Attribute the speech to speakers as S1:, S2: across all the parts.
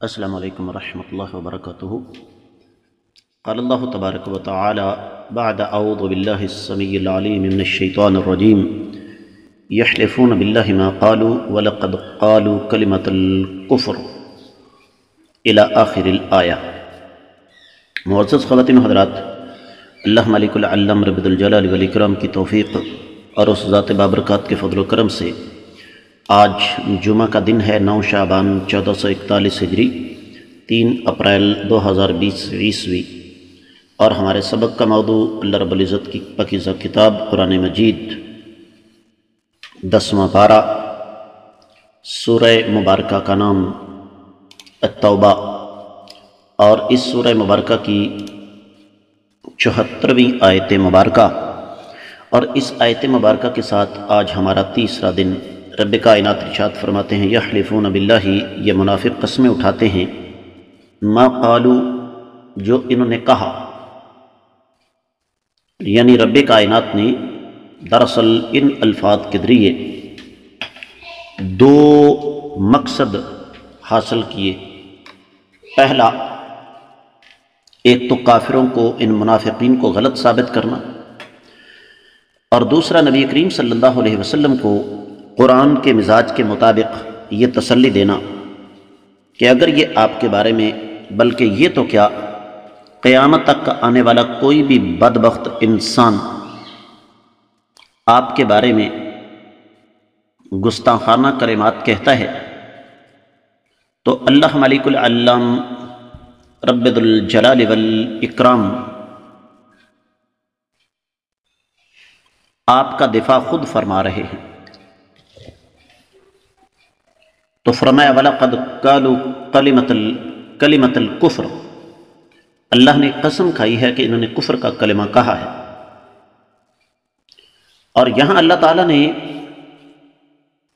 S1: السلام علیکم ورحمۃ اللہ وبرکاتہ۔ قال اللہ تبارک و تعالی بعد اعوذ باللہ السمیع العلیم من الشیطان الرجیم یحلفون باللہ ما قالوا ولقد قالوا کلمۃ الکفر الی آخر الآیہ۔ معزز خواتین و حضرات، اللہ مالک العلم رب الجلال والاکرام کی توفیق اور اس ذات بابرکات کے فضل و کرم سے آج جمعہ کا دن ہے 9 شعبان 1441 ہجری 3 اپریل 2020 عیسوی، اور ہمارے سبق کا موضوع اللہ رب العزت کی پاکیزہ کتاب قرآن مجید 10واں پارہ، سورہ مبارکہ کا نام التوبہ، اور اس سورہ مبارکہ کی 74ویں آیت مبارکہ، اور اس آیت مبارکہ کے ساتھ آج ہمارا تیسرا دن۔ رب کائنات ارشاد فرماتے ہیں یحلفون باللہ، یہ منافق قسمیں اٹھاتے ہیں، ما قالو، جو انہوں نے کہا، یعنی رب کائنات نے دراصل ان الفاظ کے ذریعے دو مقصد حاصل کیے۔ پہلا، ایک تو کافروں کو، ان منافقین کو غلط ثابت کرنا، اور دوسرا نبی کریم صلی اللہ علیہ وسلم کو قرآن کے مزاج کے مطابق یہ تسلی دینا کہ اگر یہ آپ کے بارے میں، بلکہ یہ تو کیا، قیامت تک کا آنے والا کوئی بھی بدبخت انسان آپ کے بارے میں گستاخانہ کلمات کہتا ہے تو اللہ مالک العلم رب الجلال والاکرام آپ کا دفاع خود فرما رہے ہیں۔ تو فرمایا وَلَقَدْ قَالُوا کلمۃ الکفر، اللہ نے قسم کھائی ہے کہ انہوں نے کفر کا کلمہ کہا ہے۔ اور یہاں اللہ تعالیٰ نے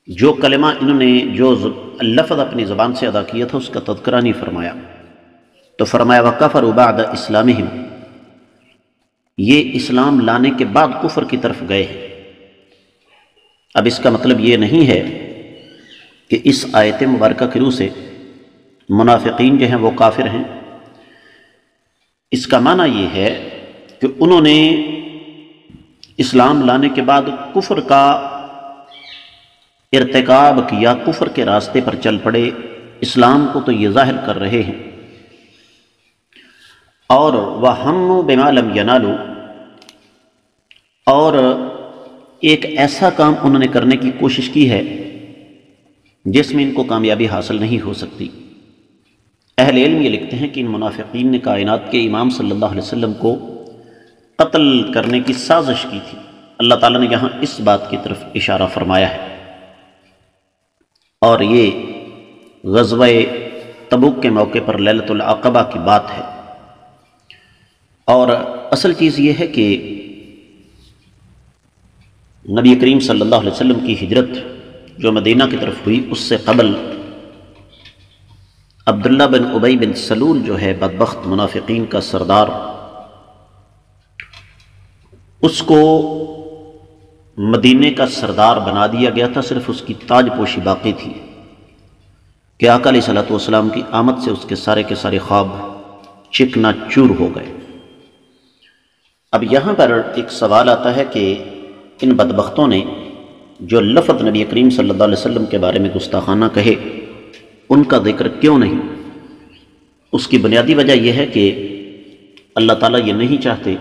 S1: جو کلمہ انہوں نے جو لفظ اپنی زبان سے ادا کیا تھا اس کا تذکرہ نہیں فرمایا، تو فرمایا وَكَفَرُوا بَعْدَ إِسْلَامِهِمْ، یہ اسلام لانے کے بعد کفر کی طرف گئے ہیں۔ اب اس کا مطلب یہ نہیں ہے کہ اس آیت مبارکہ کی روح سے منافقین جو ہیں وہ کافر ہیں۔ اس کا معنی یہ ہے کہ انہوں نے اسلام لانے کے بعد کفر کا ارتکاب کیا، کفر کے راستے پر چل پڑے، اسلام کو تو یہ ظاہر کر رہے ہیں، اور وَهَمُّوا بِمَا لَمْ يَنَالُوا، اور ایک ایسا کام انہوں نے کرنے کی کوشش کی ہے جس میں ان کو کامیابی حاصل نہیں ہو سکتی۔ اہل علم یہ لکھتے ہیں کہ ان منافقین نے کائنات کے امام صلی اللہ علیہ وسلم کو قتل کرنے کی سازش کی تھی۔ اللہ تعالیٰ نے یہاں اس بات کی طرف اشارہ فرمایا ہے، اور یہ غزوہ تبوک کے موقع پر لیلۃ العقبہ کی بات ہے۔ اور اصل چیز یہ ہے کہ نبی کریم صلی اللہ علیہ وسلم کی ہجرت جو مدینہ کی طرف ہوئی، اس سے قبل عبداللہ بن ابی بن سلول جو ہے بدبخت منافقین کا سردار، اس کو مدینے کا سردار بنا دیا گیا تھا، صرف اس کی تاج پوشی باقی تھی کہ آقا علیہ الصلوۃ والسلام کی آمد سے اس کے سارے خواب چکنا چور ہو گئے۔ اب یہاں پر ایک سوال آتا ہے کہ ان بدبختوں نے جو لفظ نبی کریم صلی اللہ علیہ وسلم کے بارے میں گستاخانہ کہے، ان کا ذکر کیوں نہیں؟ اس کی بنیادی وجہ یہ ہے کہ اللہ تعالیٰ یہ نہیں چاہتے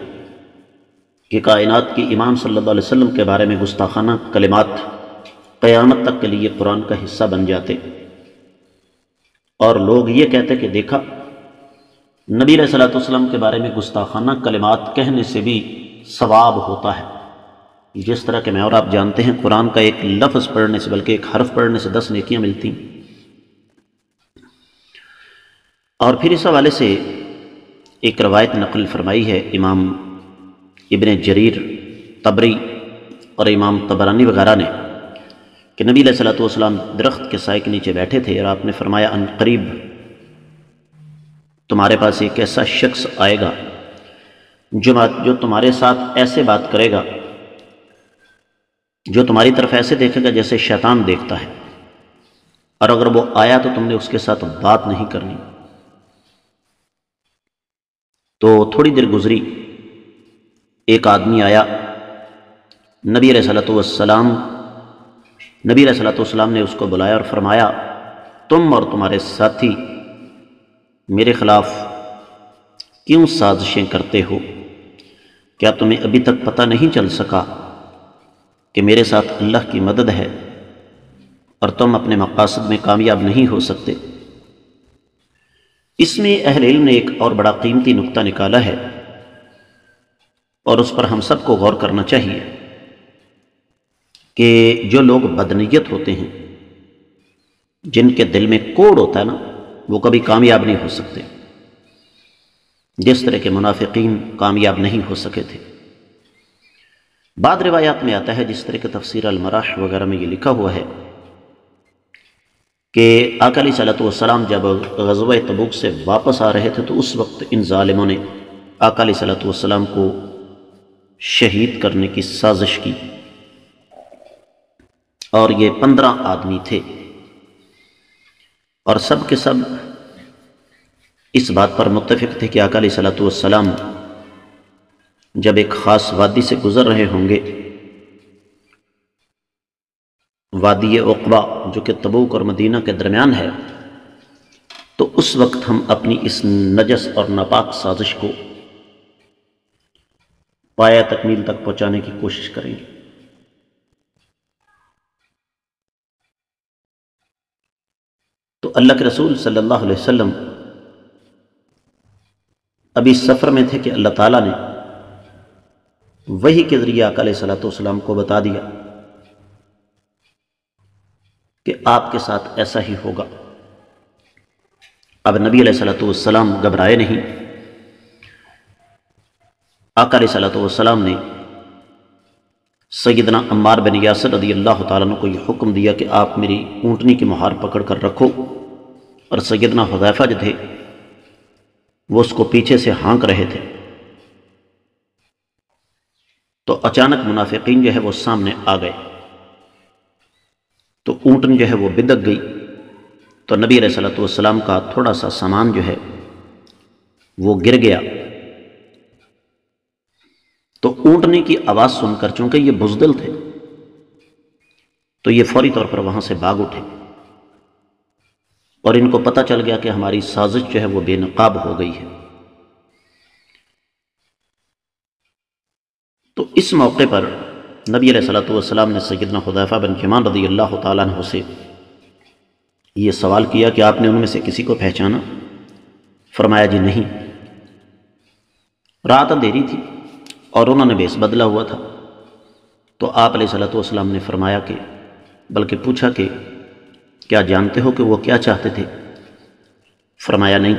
S1: کہ کائنات کی امام صلی اللہ علیہ وسلم کے بارے میں گستاخانہ کلمات قیامت تک کے لیے قرآن کا حصہ بن جاتے، اور لوگ یہ کہتے کہ دیکھا نبی علیہ الصلوۃ والسلام کے بارے میں گستاخانہ کلمات کہنے سے بھی ثواب ہوتا ہے، جس طرح کہ میں اور آپ جانتے ہیں قرآن کا ایک لفظ پڑھنے سے، بلکہ ایک حرف پڑھنے سے 10 نیکیاں ملتی۔ اور پھر اس حوالے سے ایک روایت نقل فرمائی ہے امام ابن جریر طبری اور امام طبرانی وغیرہ نے کہ نبی علیہ الصلوۃ والسلام درخت کے سائے کے نیچے بیٹھے تھے، اور آپ نے فرمایا ان قریب تمہارے پاس ایک ایسا شخص آئے گا جو تمہارے ساتھ ایسے بات کرے گا، جو تمہاری طرف ایسے دیکھے گا جیسے شیطان دیکھتا ہے، اور اگر وہ آیا تو تم نے اس کے ساتھ بات نہیں کرنی۔ تو تھوڑی دیر گزری، ایک آدمی آیا، نبی علیہ الصلوۃ والسلام نے اس کو بلایا اور فرمایا، تم اور تمہارے ساتھی میرے خلاف کیوں سازشیں کرتے ہو؟ کیا تمہیں ابھی تک پتہ نہیں چل سکا کہ میرے ساتھ اللہ کی مدد ہے اور تم اپنے مقاصد میں کامیاب نہیں ہو سکتے؟ اس میں اہل علم نے ایک اور بڑا قیمتی نقطہ نکالا ہے اور اس پر ہم سب کو غور کرنا چاہیے کہ جو لوگ بدنیت ہوتے ہیں، جن کے دل میں کوڑ ہوتا ہے نا، وہ کبھی کامیاب نہیں ہو سکتے، جس طرح کے منافقین کامیاب نہیں ہو سکے تھے۔ بعض روایات میں آتا ہے، جس طرح کہ تفسیر المراح وغیرہ میں یہ لکھا ہوا ہے کہ آقا علیہ الصلوۃ والسلام جب غزوہ تبوک سے واپس آ رہے تھے تو اس وقت ان ظالموں نے آقا علیہ الصلوۃ والسلام کو شہید کرنے کی سازش کی، اور یہ 15 آدمی تھے، اور سب کے سب اس بات پر متفق تھے کہ آقا علیہ الصلوۃ والسلام جب ایک خاص وادی سے گزر رہے ہوں گے، وادی عقبہ جو کہ تبوک اور مدینہ کے درمیان ہے، تو اس وقت ہم اپنی اس نجس اور ناپاک سازش کو پایہ تکمیل تک پہنچانے کی کوشش کریں گے۔ تو اللہ کے رسول صلی اللہ علیہ وسلم ابھی سفر میں تھے کہ اللہ تعالیٰ نے وحی کے ذریعے آقا علیہ الصلوۃ والسلام کو بتا دیا کہ آپ کے ساتھ ایسا ہی ہوگا۔ اب نبی علیہ الصلوۃ والسلام گھبرائے نہیں۔ آقا علیہ الصلوۃ والسلام نے سیدنا عمار بن یاسر رضی اللہ تعالیٰ عنہ کو یہ حکم دیا کہ آپ میری اونٹنی کی مہار پکڑ کر رکھو، اور سیدنا حذیفہ جو تھے وہ اس کو پیچھے سے ہانک رہے تھے۔ تو اچانک منافقین جو ہے وہ سامنے آ گئے، تو اونٹن جو ہے وہ بدک گئی، تو نبی علیہ الصلوۃ والسلام کا تھوڑا سا سامان جو ہے وہ گر گیا۔ تو اونٹنے کی آواز سن کر، چونکہ یہ بزدل تھے، تو یہ فوری طور پر وہاں سے بھاگ اٹھے، اور ان کو پتہ چل گیا کہ ہماری سازش جو ہے وہ بے نقاب ہو گئی ہے۔ تو اس موقع پر نبی علیہ الصلوۃ والسلام نے سیدنا حذیفہ بن یمان رضی اللہ تعالیٰ عنہ سے یہ سوال کیا کہ آپ نے ان میں سے کسی کو پہچانا؟ فرمایا جی نہیں۔ رات اندھیری تھی اور انہوں نے بیس بدلا ہوا تھا۔ تو آپ علیہ الصلوۃ والسلام نے فرمایا کہ بلکہ پوچھا کہ کیا جانتے ہو کہ وہ کیا چاہتے تھے؟ فرمایا نہیں۔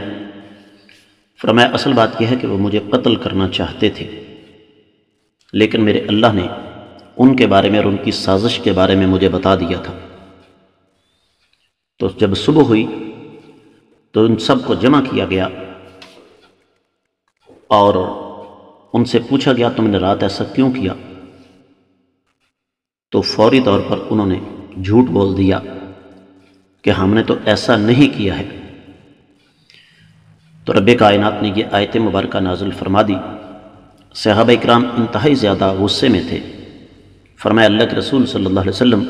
S1: فرمایا اصل بات یہ ہے کہ وہ مجھے قتل کرنا چاہتے تھے، لیکن میرے اللہ نے ان کے بارے میں اور ان کی سازش کے بارے میں مجھے بتا دیا تھا۔ تو جب صبح ہوئی تو ان سب کو جمع کیا گیا اور ان سے پوچھا گیا تم نے رات ایسا کیوں کیا؟ تو فوری طور پر انہوں نے جھوٹ بول دیا کہ ہم نے تو ایسا نہیں کیا ہے۔ تو رب کائنات نے یہ آیت مبارکہ نازل فرما دی۔ صحابہ اکرام انتہائی زیادہ غصے میں تھے۔ فرمایا اللہ کے رسول صلی اللہ علیہ وسلم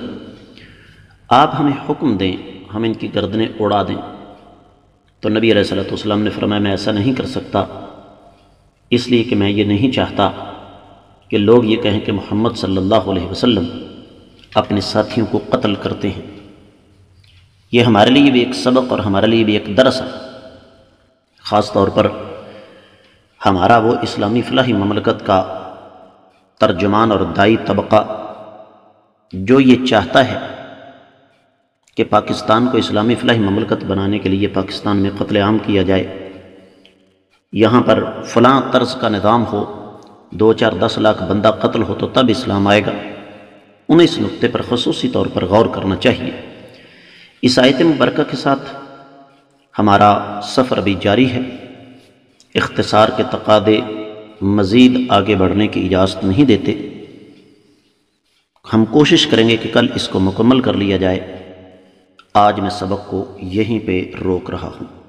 S1: آپ ہمیں حکم دیں، ہم ان کی گردنیں اڑا دیں۔ تو نبی علیہ الصلوۃ والسلام نے فرمایا میں ایسا نہیں کر سکتا، اس لیے کہ میں یہ نہیں چاہتا کہ لوگ یہ کہیں کہ محمد صلی اللہ علیہ وسلم اپنے ساتھیوں کو قتل کرتے ہیں۔ یہ ہمارے لیے بھی ایک سبق اور ہمارے لیے بھی ایک درس ہے، خاص طور پر ہمارا وہ اسلامی فلاحی مملکت کا ترجمان اور دائی طبقہ جو یہ چاہتا ہے کہ پاکستان کو اسلامی فلاحی مملکت بنانے کے لیے پاکستان میں قتل عام کیا جائے، یہاں پر فلاں طرز کا نظام ہو، 2-4-10 لاکھ بندہ قتل ہو تو تب اسلام آئے گا۔ انہیں اس نقطے پر خصوصی طور پر غور کرنا چاہیے۔ اس آیت مبارکہ کے ساتھ ہمارا سفر ابھی جاری ہے۔ اختصار کے تقاضے مزید آگے بڑھنے کی اجازت نہیں دیتے۔ ہم کوشش کریں گے کہ کل اس کو مکمل کر لیا جائے۔ آج میں سبق کو یہیں پہ روک رہا ہوں۔